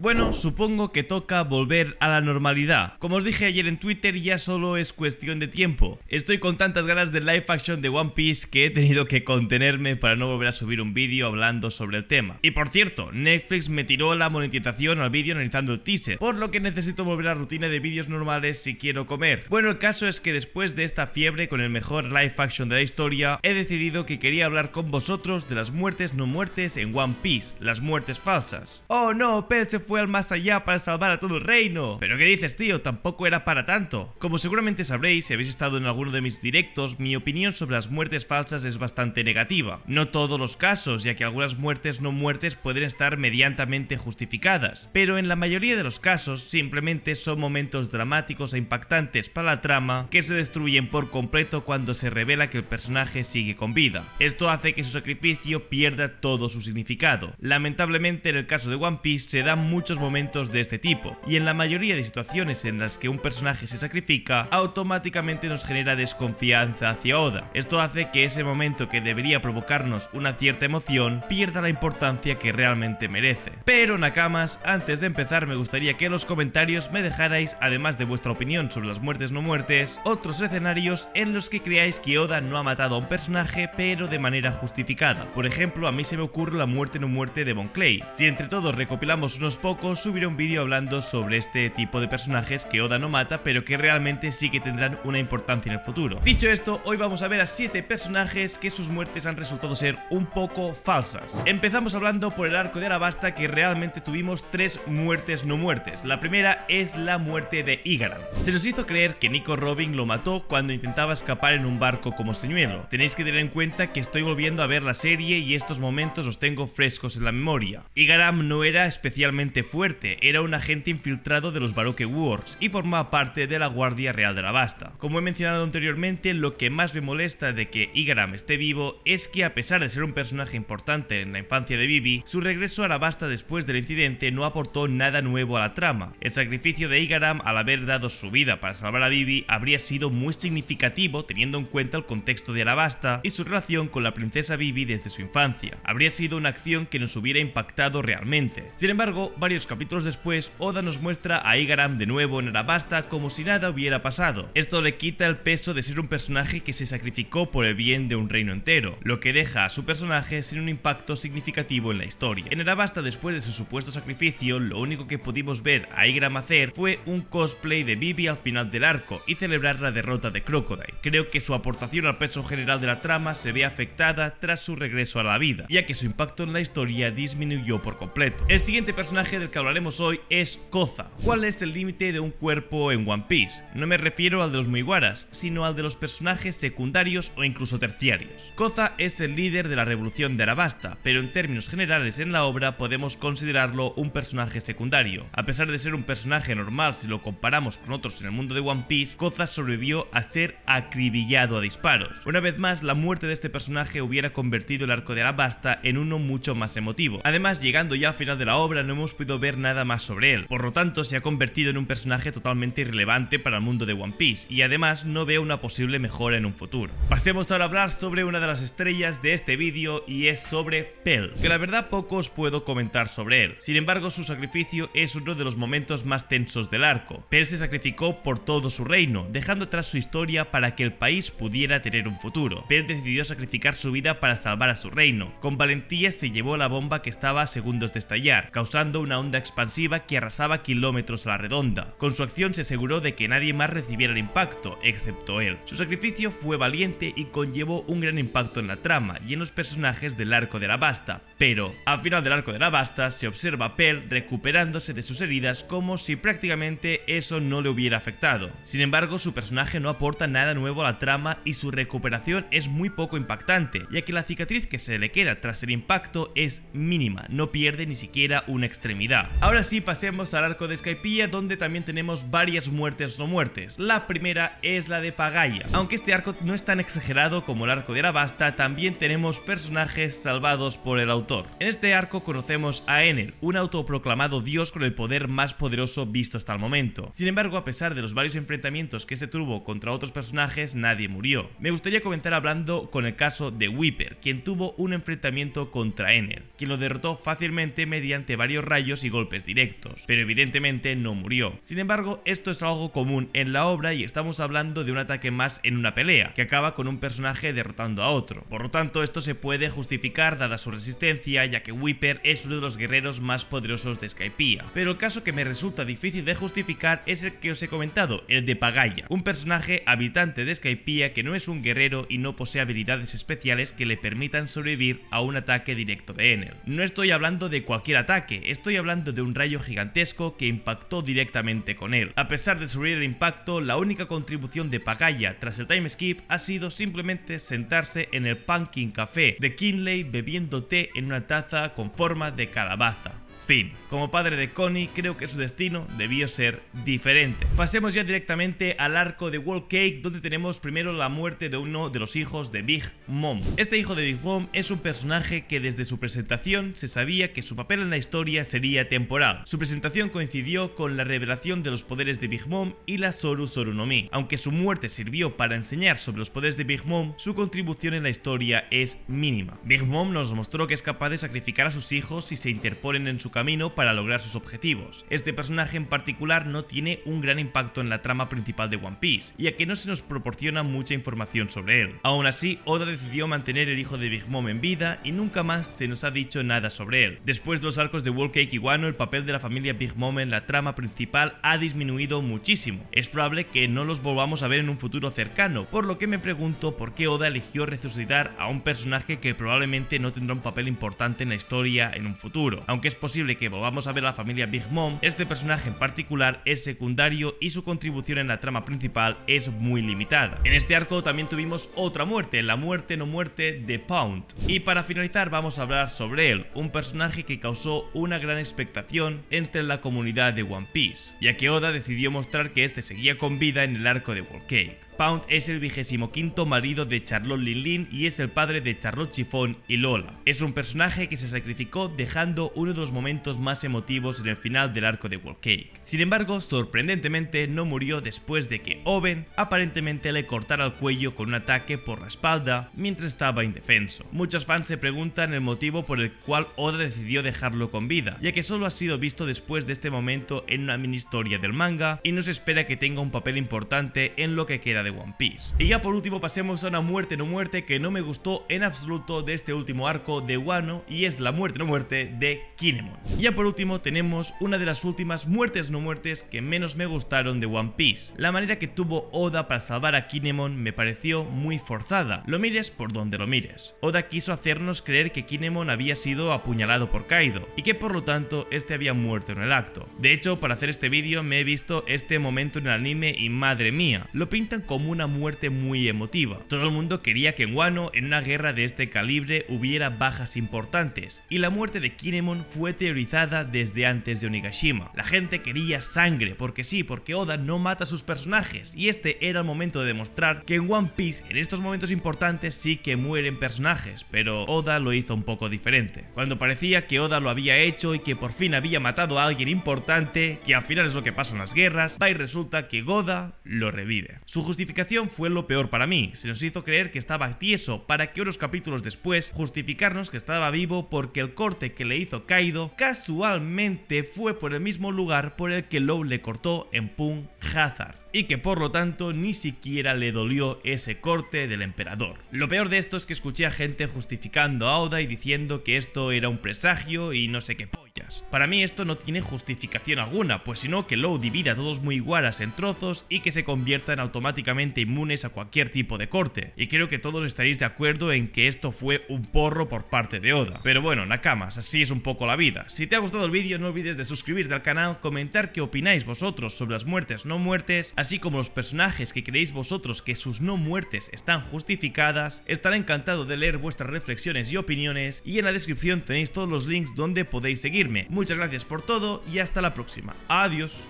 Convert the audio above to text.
Bueno, supongo que toca volver a la normalidad. Como os dije ayer en Twitter, ya solo es cuestión de tiempo. Estoy con tantas ganas de live action de One Piece que he tenido que contenerme para no volver a subir un vídeo hablando sobre el tema. Y por cierto, Netflix me tiró la monetización al vídeo analizando el teaser, por lo que necesito volver a la rutina de vídeos normales si quiero comer. Bueno, el caso es que después de esta fiebre con el mejor live action de la historia, he decidido que quería hablar con vosotros de las muertes no muertes en One Piece, las muertes falsas. ¡Oh no! Pell se fue al más allá para salvar a todo el reino. ¿Pero qué dices, tío? Tampoco era para tanto. Como seguramente sabréis si habéis estado en alguno de mis directos, mi opinión sobre las muertes falsas es bastante negativa. No todos los casos, ya que algunas muertes no muertes pueden estar medianamente justificadas, pero en la mayoría de los casos simplemente son momentos dramáticos e impactantes para la trama que se destruyen por completo cuando se revela que el personaje sigue con vida. Esto hace que su sacrificio pierda todo su significado. Lamentablemente, en el caso de One Piece se dan muchos momentos de este tipo, y en la mayoría de situaciones en las que un personaje se sacrifica, automáticamente nos genera desconfianza hacia Oda. Esto hace que ese momento que debería provocarnos una cierta emoción pierda la importancia que realmente merece. Pero nakamas, antes de empezar me gustaría que en los comentarios me dejarais, además de vuestra opinión sobre las muertes no muertes, otros escenarios en los que creáis que Oda no ha matado a un personaje pero de manera justificada. Por ejemplo, a mí se me ocurre la muerte no muerte de Bon Clay. Si entre todos recopilamos unos pocos, subiré un vídeo hablando sobre este tipo de personajes que Oda no mata pero que realmente sí que tendrán una importancia en el futuro. Dicho esto, hoy vamos a ver a 7 personajes que sus muertes han resultado ser un poco falsas. Empezamos hablando por el arco de Arabasta, que realmente tuvimos 3 muertes no muertes. La primera es la muerte de Igaram. Se nos hizo creer que Nico Robin lo mató cuando intentaba escapar en un barco como señuelo. Tenéis que tener en cuenta que estoy volviendo a ver la serie y estos momentos los tengo frescos en la memoria. Igaram no era especialmente fuerte, era un agente infiltrado de los Baroque Works y formaba parte de la Guardia Real de Arabasta. Como he mencionado anteriormente, lo que más me molesta de que Igaram esté vivo es que, a pesar de ser un personaje importante en la infancia de Vivi, su regreso a Arabasta después del incidente no aportó nada nuevo a la trama. El sacrificio de Igaram al haber dado su vida para salvar a Vivi habría sido muy significativo teniendo en cuenta el contexto de Arabasta y su relación con la princesa Vivi desde su infancia. Habría sido una acción que nos hubiera impactado realmente. Sin embargo, varios capítulos después, Oda nos muestra a Igaram de nuevo en Arabasta como si nada hubiera pasado. Esto le quita el peso de ser un personaje que se sacrificó por el bien de un reino entero, lo que deja a su personaje sin un impacto significativo en la historia. En Arabasta, después de su supuesto sacrificio, lo único que pudimos ver a Igaram hacer fue un cosplay de Vivi al final del arco y celebrar la derrota de Crocodile. Creo que su aportación al peso general de la trama se ve afectada tras su regreso a la vida, ya que su impacto en la historia disminuyó por completo. El siguiente personaje del que hablaremos hoy es Koza. ¿Cuál es el límite de un cuerpo en One Piece? No me refiero al de los Mugiwaras, sino al de los personajes secundarios o incluso terciarios. Koza es el líder de la revolución de Arabasta, pero en términos generales en la obra podemos considerarlo un personaje secundario. A pesar de ser un personaje normal si lo comparamos con otros en el mundo de One Piece, Koza sobrevivió a ser acribillado a disparos. Una vez más, la muerte de este personaje hubiera convertido el arco de Arabasta en uno mucho más emotivo. Además, llegando ya al final de la obra, no hemos podido ver nada más sobre él. Por lo tanto, se ha convertido en un personaje totalmente irrelevante para el mundo de One Piece, y además no veo una posible mejora en un futuro. Pasemos ahora a hablar sobre una de las estrellas de este vídeo, y es sobre Pell, que la verdad poco os puedo comentar sobre él. Sin embargo, su sacrificio es uno de los momentos más tensos del arco. Pell se sacrificó por todo su reino, dejando atrás su historia para que el país pudiera tener un futuro. Pell decidió sacrificar su vida para salvar a su reino. Con valentía se llevó la bomba que estaba a segundos de estallar, causando una onda expansiva que arrasaba kilómetros a la redonda. Con su acción se aseguró de que nadie más recibiera el impacto, excepto él. Su sacrificio fue valiente y conllevó un gran impacto en la trama y en los personajes del arco de Arabasta, pero al final del arco de Arabasta se observa a Pell recuperándose de sus heridas como si prácticamente eso no le hubiera afectado. Sin embargo, su personaje no aporta nada nuevo a la trama y su recuperación es muy poco impactante, ya que la cicatriz que se le queda tras el impacto es mínima, no pierde ni siquiera una extremidad. Ahora sí, pasemos al arco de Skypiea, donde también tenemos varias muertes no muertes. La primera es la de Pagaya. Aunque este arco no es tan exagerado como el arco de Arabasta, también tenemos personajes salvados por el autor. En este arco conocemos a Enel, un autoproclamado dios con el poder más poderoso visto hasta el momento. Sin embargo, a pesar de los varios enfrentamientos que se tuvo contra otros personajes, nadie murió. Me gustaría comenzar hablando con el caso de Weeper, quien tuvo un enfrentamiento contra Enel, quien lo derrotó fácilmente mediante varios rayos puños y golpes directos, pero evidentemente no murió. Sin embargo, esto es algo común en la obra y estamos hablando de un ataque más en una pelea, que acaba con un personaje derrotando a otro. Por lo tanto, esto se puede justificar dada su resistencia, ya que Weeper es uno de los guerreros más poderosos de Skypiea. Pero el caso que me resulta difícil de justificar es el que os he comentado, el de Pagaya, un personaje habitante de Skypiea que no es un guerrero y no posee habilidades especiales que le permitan sobrevivir a un ataque directo de Enel. No estoy hablando de cualquier ataque, estoy hablando de un rayo gigantesco que impactó directamente con él. A pesar de sobrevivir el impacto, la única contribución de Pagaya tras el time skip ha sido simplemente sentarse en el Pumpkin Café de Kinley bebiendo té en una taza con forma de calabaza. Fin. Como padre de Connie, creo que su destino debió ser diferente. Pasemos ya directamente al arco de Whole Cake, donde tenemos primero la muerte de uno de los hijos de Big Mom. Este hijo de Big Mom es un personaje que desde su presentación se sabía que su papel en la historia sería temporal. Su presentación coincidió con la revelación de los poderes de Big Mom y la Soru Soru no Mi. Aunque su muerte sirvió para enseñar sobre los poderes de Big Mom, su contribución en la historia es mínima. Big Mom nos mostró que es capaz de sacrificar a sus hijos si se interponen en su camino para lograr sus objetivos. Este personaje en particular no tiene un gran impacto en la trama principal de One Piece, ya que no se nos proporciona mucha información sobre él. Aún así, Oda decidió mantener el hijo de Big Mom en vida y nunca más se nos ha dicho nada sobre él. Después de los arcos de Whole Cake y Wano, el papel de la familia Big Mom en la trama principal ha disminuido muchísimo. Es probable que no los volvamos a ver en un futuro cercano, por lo que me pregunto por qué Oda eligió resucitar a un personaje que probablemente no tendrá un papel importante en la historia en un futuro. Aunque es posible que volvamos a ver a la familia Big Mom, este personaje en particular es secundario y su contribución en la trama principal es muy limitada. En este arco también tuvimos otra muerte, la muerte no muerte de Pound. Y para finalizar vamos a hablar sobre él, un personaje que causó una gran expectación entre la comunidad de One Piece, ya que Oda decidió mostrar que este seguía con vida en el arco de Whole Cake. Pound es el 25º marido de Charlotte Lin Lin y es el padre de Charlotte Chiffon y Lola. Es un personaje que se sacrificó dejando uno de los momentos más emotivos en el final del arco de Whole Cake. Sin embargo, sorprendentemente no murió después de que Oben aparentemente le cortara el cuello con un ataque por la espalda mientras estaba indefenso. Muchos fans se preguntan el motivo por el cual Oda decidió dejarlo con vida, ya que solo ha sido visto después de este momento en una mini historia del manga y no se espera que tenga un papel importante en lo que queda de One Piece. Y ya por último pasemos a una muerte no muerte que no me gustó en absoluto de este último arco de Wano, y es la muerte no muerte de Kinemon. Y ya por último tenemos una de las últimas muertes no muertes que menos me gustaron de One Piece. La manera que tuvo Oda para salvar a Kinemon me pareció muy forzada, lo mires por donde lo mires. Oda quiso hacernos creer que Kinemon había sido apuñalado por Kaido y que por lo tanto este había muerto en el acto. De hecho, para hacer este vídeo me he visto este momento en el anime y madre mía, lo pintan como una muerte muy emotiva. Todo el mundo quería que en Wano, en una guerra de este calibre, hubiera bajas importantes, y la muerte de Kinemon fue teorizada desde antes de Onigashima. La gente quería sangre, porque sí, porque Oda no mata a sus personajes, y este era el momento de demostrar que en One Piece, en estos momentos importantes, sí que mueren personajes, pero Oda lo hizo un poco diferente. Cuando parecía que Oda lo había hecho y que por fin había matado a alguien importante, que al final es lo que pasa en las guerras, va y resulta que Oda lo revive. Su justificación fue lo peor para mí, se nos hizo creer que estaba tieso para que unos capítulos después justificarnos que estaba vivo porque el corte que le hizo Kaido casualmente fue por el mismo lugar por el que Law le cortó en Punk Hazard, y que por lo tanto ni siquiera le dolió ese corte del emperador. Lo peor de esto es que escuché a gente justificando a Oda y diciendo que esto era un presagio y no sé qué pollas. Para mí esto no tiene justificación alguna, pues si no que Law divida a todos muy iguaras en trozos y que se conviertan automáticamente inmunes a cualquier tipo de corte, y creo que todos estaréis de acuerdo en que esto fue un porro por parte de Oda. Pero bueno, nakamas, así es un poco la vida. Si te ha gustado el vídeo no olvides de suscribirte al canal, comentar qué opináis vosotros sobre las muertes no muertes, así como los personajes que creéis vosotros que sus no muertes están justificadas. Estaré encantado de leer vuestras reflexiones y opiniones, y en la descripción tenéis todos los links donde podéis seguirme. Muchas gracias por todo y hasta la próxima. Adiós.